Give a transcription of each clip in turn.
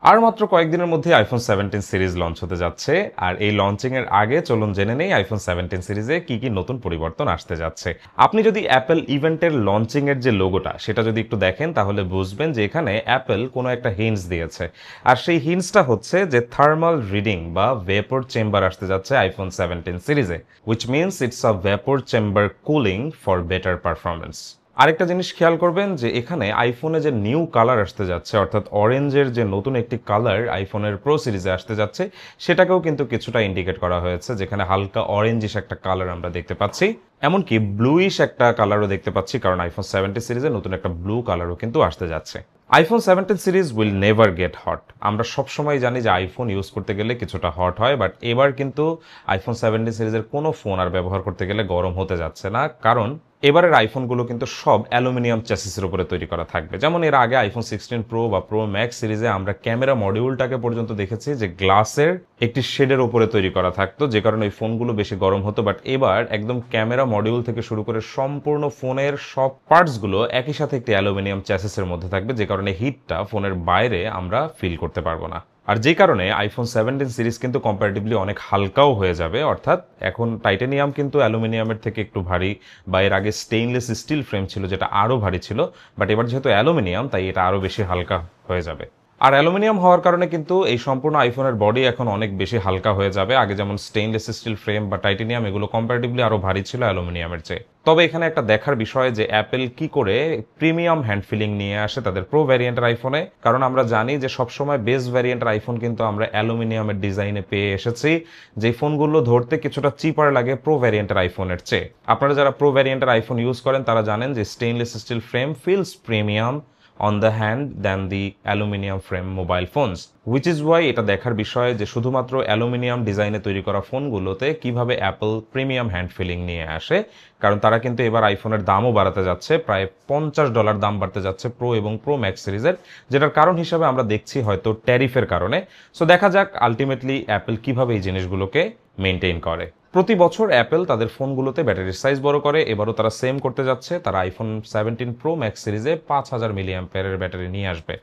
আর মাত্র কয়েকদিনের মধ্যে আইফোন 17 সিরিজ লঞ্চ হতে যাচ্ছে। আর এই লঞ্চিং এর আগে চলুন জেনে নেই আইফোন 17 সিরিজে কি কি নতুন পরিবর্তন আসতে যাচ্ছে। আপনি যদি অ্যাপল ইভেন্টের লঞ্চিং এর যে লোগোটা সেটা যদি একটু দেখেন তাহলে বুঝবেন যে এখানে অ্যাপল কোনো একটা হিন্টস দিয়েছে। আর সেই হিন্টসটা হচ্ছে যে থার্মাল রিডিং বা ভেপর চেম্বার আসতে যাচ্ছে আইফোন 17 সিরিজে, which means it's a vapour chamber cooling for better performance. আরেকটা জিনিস খেয়াল করবেন যে এখানে আইফোনে যে নিউ কালার আসতে যাচ্ছে, অর্থাৎ অরেঞ্জের যে নতুন একটি কালার আইফোনের প্রো সিরিজে আসতে যাচ্ছে, সেটাকেও কিন্তু কিছুটা ইন্ডিকেট করা হয়েছে, যেখানে হালকা অরেঞ্জিশ একটা কালার আমরা দেখতে পাচ্ছি, এমনকি ব্লুইশ একটা কালারও দেখতে পাচ্ছি, কারণ আইফোন 17 সিরিজে নতুন একটা ব্লু কালারও কিন্তু আসতে যাচ্ছে। IPhone 17 series will never gate hot. আমরা সবসময় জানি যে আইফোন ইউজ করতে গেলে কিছুটা হট হয়, বাট এবার কিন্তু আইফোন 17 সিরিজের কোনো ফোন আর ব্যবহার করতে গেলে গরম হতে যাচ্ছে না, কারণ এবারের আইফোনগুলো কিন্তু সব অ্যালুমিনিয়াম চ্যাসিসের উপরে তৈরি করা থাকবে। যেমন এর আগে আইফোন 16 প্রো বা প্রো ম্যাক্স সিরিজে আমরা ক্যামেরা মডিউলটাকে পর্যন্ত দেখেছি যে গ্লাসের একটি শেডের উপরে তৈরি করা থাকতো, যে কারণে এই ফোনগুলো বেশি গরম হতো। বাট এবার একদম ক্যামেরা মডিউল থেকে শুরু করে সম্পূর্ণ ফোনের সব পার্টসগুলো একই সাথে একটি অ্যালুমিনিয়াম চ্যাসিসের মধ্যে থাকবে, যে কারণে হিটটা ফোনের বাইরে আমরা ফিল করতে পারবো না। আর যে কারণে আইফোন 17 সিরিজ কিন্তু কম্পারেটিভলি অনেক হালকাও হয়ে যাবে, অর্থাৎ এখন টাইটানিয়াম কিন্তু অ্যালুমিনিয়ামের থেকে একটু ভারী, বা এর আগে স্টেইনলেস স্টিল ফ্রেম ছিল যেটা আরও ভারী ছিল, বাট এবার যেহেতু অ্যালুমিনিয়াম তাই এটা আরও বেশি হালকা হয়ে যাবে। আর অ্যালুমিনিয়াম হওয়ার কারণে কিন্তু এই সম্পূর্ণ আইফোনের বডি এখন অনেক বেশি হালকা হয়ে যাবে। আগে যেমন স্টেইনলেস স্টিল ফ্রেম বা টাইটানিয়াম এগুলো কম্পারেটিভলি আরও ভারী ছিল অ্যালুমিনিয়ামের চেয়ে। তবে এখানে একটা দেখার বিষয় যে অ্যাপেল কি করে প্রিমিয়াম হ্যান্ড ফিলিং নিয়ে আসে তাদের প্রো ভ্যারিয়েন্টের আইফোনে, কারণ আমরা জানি যে সবসময় বেস ভ্যারিয়েন্টের আইফোন কিন্তু আমরা অ্যালুমিনিয়ামের ডিজাইনে পেয়ে এসেছি, যে ফোনগুলো ধরতে কিছুটা চিপার লাগে প্রো ভ্যারিয়েন্টের আইফোনের চেয়ে। আপনারা যারা প্রো ভ্যারিয়েন্টের আইফোন ইউজ করেন তারা জানেন যে stainless steel frame feels premium on the hand than the aluminum frame mobile phones, which is why এটা দেখার বিষয় যে শুধুমাত্র অ্যালুমিনিয়াম ডিজাইনে তৈরি করা ফোনগুলোতে কিভাবে অ্যাপল প্রিমিয়াম হ্যান্ড ফিলিং নিয়ে আসে, কারণ তারা কিন্তু এবার আইফোনের দামও বাড়াতে যাচ্ছে, প্রায় $50 দাম বাড়তে যাচ্ছে প্রো এবং প্রো ম্যাক্স সিরিজের, যেটার কারণ হিসাবে আমরা দেখছি হয়তো ট্যারিফের কারণে। সো দেখা যাক আলটিমেটলি অ্যাপল কিভাবে এই জিনিসগুলোকে মেনটেন করে। প্রতি বছর অ্যাপল তাদের ফোনগুলোতে ব্যাটারির সাইজ বড় করে, এবারও তারা সেম করতে যাচ্ছে। তারা আইফোন 17 প্রো ম্যাক্স সিরিজে 5000 মিলিঅ্যাম্পিয়ারের ব্যাটারি নিয়ে আসবে।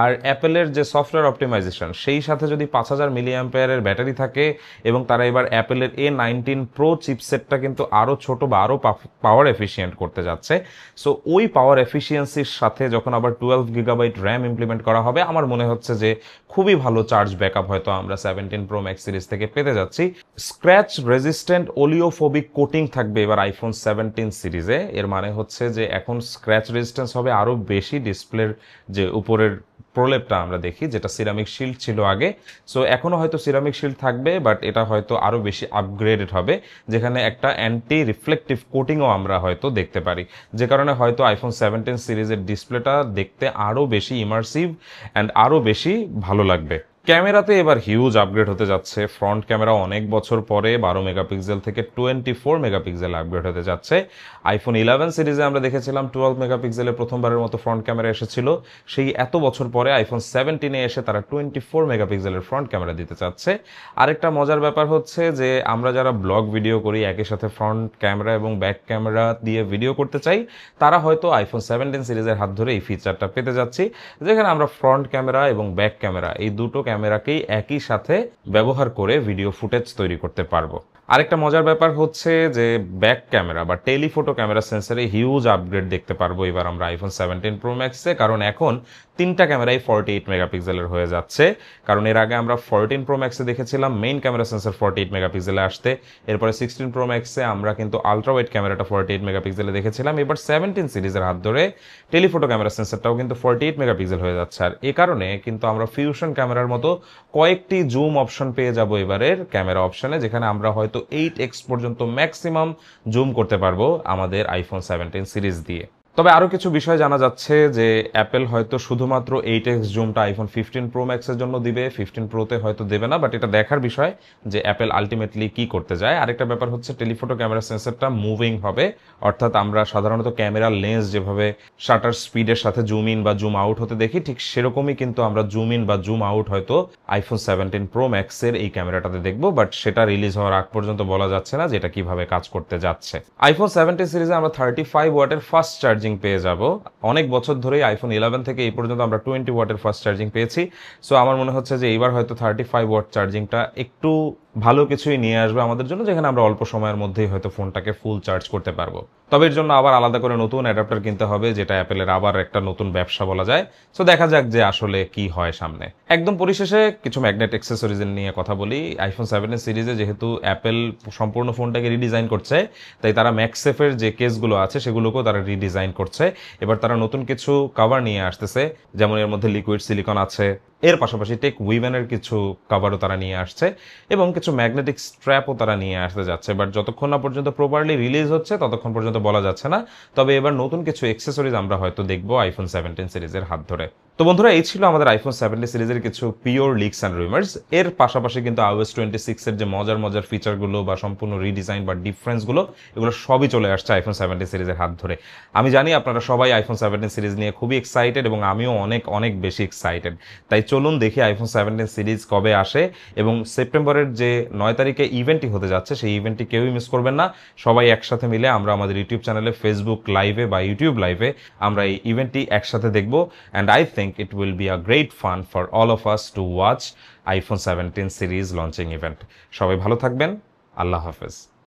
আর অ্যাপেলের যে সফটওয়্যার অপটিমাইজেশন, সেই সাথে যদি 5000 মিলিঅ্যাম্পিয়ারের ব্যাটারি থাকে, এবং তারা এবার অ্যাপেলের A19 প্রো চিপসেটটা কিন্তু আরও ছোট বা আরও পাওয়ার এফিসিয়েন্ট করতে যাচ্ছে। সো ওই পাওয়ার এফিসিয়েন্সির সাথে যখন আবার 12 গিগাবাইট র্যাম ইমপ্লিমেন্ট করা হবে, আমার মনে হচ্ছে যে খুবই ভালো চার্জ ব্যাকআপ হয়তো আমরা 17 প্রো ম্যাক্স সিরিজ থেকে পেতে যাচ্ছি। স্ক্র্যাচ রেজিস্ট্যান্ট ওলিওফোবিক কোটিং থাকবে এবার আইফোন 17 সিরিজে। এর মানে হচ্ছে যে এখন স্ক্র্যাচ রেজিস্ট্যান্স হবে আরও বেশি ডিসপ্লের যে উপরের প্রলেপটা আমরা দেখি, যেটা সিরামিক শিল্ড ছিল আগে। সো এখনও হয়তো সিরামিক শিল্ড থাকবে, বাট এটা হয়তো আরও বেশি আপগ্রেডেড হবে, যেখানে একটা অ্যান্টি রিফ্লেকটিভ কোটিংও আমরা হয়তো দেখতে পারি, যে কারণে হয়তো আইফোন 17 সিরিজের ডিসপ্লেটা দেখতে আরও বেশি ইমার্সিভ অ্যান্ড আরও বেশি ভালো লাগবে। ক্যামেরাতে এবার হিউজ আপগ্রেড হতে যাচ্ছে। ফ্রন্ট ক্যামেরা অনেক বছর পরে 12 মেগাপিক্সেল থেকে 24 মেগাপিক্সেল আপগ্রেড হতে যাচ্ছে। আইফোন 11 সিরিজে আমরা দেখেছিলাম 12 মেগাপিক্সেলের প্রথমবারের মতো ফ্রন্ট ক্যামেরা এসেছিল, সেই এত বছর পরে আইফোন 17-এ এসে তারা 24 মেগাপিক্সেলের ফ্রন্ট ক্যামেরা দিতে চাচ্ছে। আরেকটা মজার ব্যাপার হচ্ছে যে আমরা যারা ব্লগ ভিডিও করি একই সাথে ফ্রন্ট ক্যামেরা এবং ব্যাক ক্যামেরা দিয়ে ভিডিও করতে চাই, তারা হয়তো আইফোন 17 সিরিজের হাত ধরে এই ফিচারটা পেতে যাচ্ছি, যেখানে আমরা ফ্রন্ট ক্যামেরা এবং ব্যাক ক্যামেরা এই দুটো ক্যামেরাকেই একই সাথে ব্যবহার করে ভিডিও ফুটেজ তৈরি করতে পারবো। আরেকটা মজার ব্যাপার হচ্ছে যে ব্যাক ক্যামেরা বা টেলিফোটো ক্যামেরা সেন্সরে হিউজ আপগ্রেড দেখতে পারবো এবার আমরা আইফোন 17 প্রো ম্যাক্সে, কারণ এখন তিনটা ক্যামেরাই 48 মেগাপিক্সেলের হয়ে যাচ্ছে। কারণ এর আগে আমরা 14 প্রো ম্যাক্সে দেখেছিলাম মেইন ক্যামেরা সেন্সর 48 মেগাপিক্সেলে আসতে, এরপরে 16 প্রো ম্যাক্সে আমরা কিন্তু আলট্রা ওয়াইড ক্যামেরাটা 48 মেগাপিক্সেলে দেখেছিলাম। এবার 17 সিরিজের হাত ধরে টেলিফোটো ক্যামেরা সেন্সরটাও কিন্তু 48 মেগাপিক্সেল হয়ে যাচ্ছে। আর এ কারণে কিন্তু আমরা ফিউশন ক্যামেরার মতো কয়েকটি জুম অপশন পেয়ে যাব এবারের ক্যামেরা অপশনে, যেখানে আমরা হয়তো 8x পর্যন্ত ম্যাক্সিমাম জুম করতে পারবো আমাদের আইফোন 17 সিরিজ দিয়ে। তবে আরও কিছু বিষয় জানা যাচ্ছে যে অ্যাপেল হয়তো শুধুমাত্র 8x জুমটা আইফোন 15 প্রো ম্যাক্সের জন্য দিবে, 15 প্রোতে হয়তো দেবে না, বাট এটা দেখার বিষয় যে অ্যাপেল আলটিমেটলি কি করতে যায়। আরেকটা ব্যাপার হচ্ছে টেলিফোটো ক্যামেরা সেন্সরটা মুভিং হবে, অর্থাৎ আমরা সাধারণত ক্যামেরা লেন্স যেভাবে শাটার স্পিডের সাথে জুম ইন বা জুম আউট হতে দেখি, ঠিক সেরকমই কিন্তু আমরা জুম ইন বা জুম আউট হয়তো আইফোন 17 প্রো ম্যাক্সের এই ক্যামেরাটাতে দেখবো, বাট সেটা রিলিজ হওয়ার আগ পর্যন্ত বলা যাচ্ছে না যে এটা কিভাবে কাজ করতে যাচ্ছে। আইফোন 17 সিরিজে আমরা 35 ওয়াটের ফাস্ট চার্জিং চার্জিং পেয়ে যাব। অনেক বছর ধরেই আইফোন 11 থেকে এই পর্যন্ত আমরা 20 ওয়াটের ফাস্ট চার্জিং পেয়েছি। সো আমার মনে হচ্ছে যে এইবার হয়তো 35 ওয়াট চার্জিংটা একটু ভালো কিছুই নিয়ে আসবে আমাদের জন্য, যেখানে আমরা অল্প সময়ের মধ্যেই হয়তো ফোনটাকে ফুল চার্জ করতে পারবো। তবে এর জন্য আবার আলাদা করে নতুন অ্যাডাপ্টার কিনতে হবে, যেটা অ্যাপেলের আবার একটা নতুন ব্যবসা বলা যায়। সো দেখা যাক যে আসলে কি হয় সামনে। একদম পরিশেষে কিছু ম্যাগনেট অ্যাক্সেসরিজ নিয়ে কথা বলি। আইফোন 17 সিরিজে যেহেতু অ্যাপেল সম্পূর্ণ ফোনটাকে রিডিজাইন করছে, তাই তারা ম্যাগসেফের যে কেসগুলো আছে সেগুলোকেও তারা রিডিজাইন করছে। এবার তারা নতুন কিছু কভার নিয়ে আসতেছে, যেমন এর মধ্যে লিকুইড সিলিকন আছে। এর পাশাপাশি টেক উইভেনের কিছু কভারও তারা নিয়ে আসছে এবং কিছু ম্যাগনেটিক স্ট্র্যাপও তারা নিয়ে আসতে যাচ্ছে। বাট যতক্ষণ না পর্যন্ত প্রপারলি রিলিজ হচ্ছে ততক্ষণ পর্যন্ত বলা যাচ্ছে না। তবে এবার নতুন কিছু অ্যাক্সেসরিজ আমরা হয়তো দেখবো আইফোন 17 সিরিজের হাত ধরে। তো বন্ধুরা, এই ছিল আমাদের আইফোন 17 সিরিজের কিছু পিওর লিকস অ্যান্ড রুমার্স। এর পাশাপাশি কিন্তু iOS 26 এর যে মজার মজার ফিচারগুলো বা সম্পূর্ণ রিডিজাইন বা ডিফারেন্সগুলো, এগুলো সবই চলে আসছে আইফোন 17 সিরিজের হাত ধরে। আমি জানি আপনারা সবাই আইফোন 17 সিরিজ নিয়ে খুবই এক্সাইটেড এবং আমিও অনেক অনেক বেশি এক্সাইটেড। তাই চলুন দেখি আইফোন 17 সিরিজ কবে আসে, এবং সেপ্টেম্বরের যে 9 তারিখে ইভেন্টটি হতে যাচ্ছে সেই ইভেন্টটি কেউই মিস করবেন না। সবাই একসাথে মিলে আমরা আমাদের ইউটিউব চ্যানেলে, ফেসবুক লাইভে বা ইউটিউব লাইভে আমরা এই ইভেন্টটি একসাথে দেখব। And I think it will be a great fun for all of us to watch iPhone 17 series launching event. সবাই ভালো থাকবেন। আল্লাহ হাফেজ।